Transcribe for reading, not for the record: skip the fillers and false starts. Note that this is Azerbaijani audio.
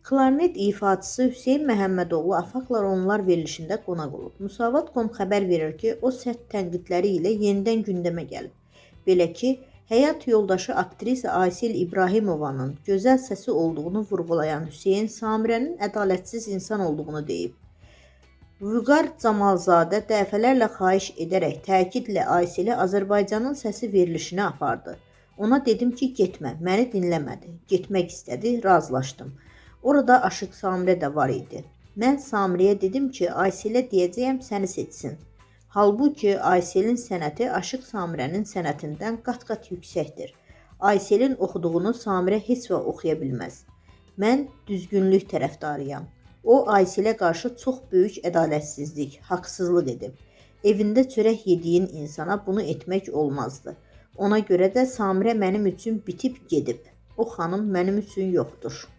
Klarnet ifaçısı Hüseyn Məhəmmədoğlu Afaqlar Onlar verilişində qonaq olub. Müsavat.com xəbər verir ki, o sərt tənqidləri ilə yenidən gündəmə gəlib. Belə ki, həyat yoldaşı aktrisa Aysel İbrahimovanın gözəl səsi olduğunu vurğulayan Hüseyn Samirənin ədalətsiz insan olduğunu deyib. Vüqar Camalzadə dəfələrlə xahiş edərək təkidlə Ayseli Azərbaycanın səsi verilişinə apardı. Ona dedim ki, getmə, məni dinləmədi. Getmək istədi, razılaşdım. Orada Aşıq Samirə də var idi. Mən Samirəyə dedim ki, Ayselə deyəcəyəm səni seçsin. Halbuki Ayselin sənəti Aşıq Samirənin sənətindən qat-qat yüksəkdir. Ayselin oxuduğunu Samirə heç vaxt oxuya bilməz. Mən düzgünlük tərəfdarıyam. O, Ayselə qarşı çox böyük ədalətsizlik, haqsızlıq edib. Evində çörək yediyin insana bunu etmək olmazdı. Ona görə də Samirə mənim üçün bitib gedib. O xanım mənim üçün yoxdur.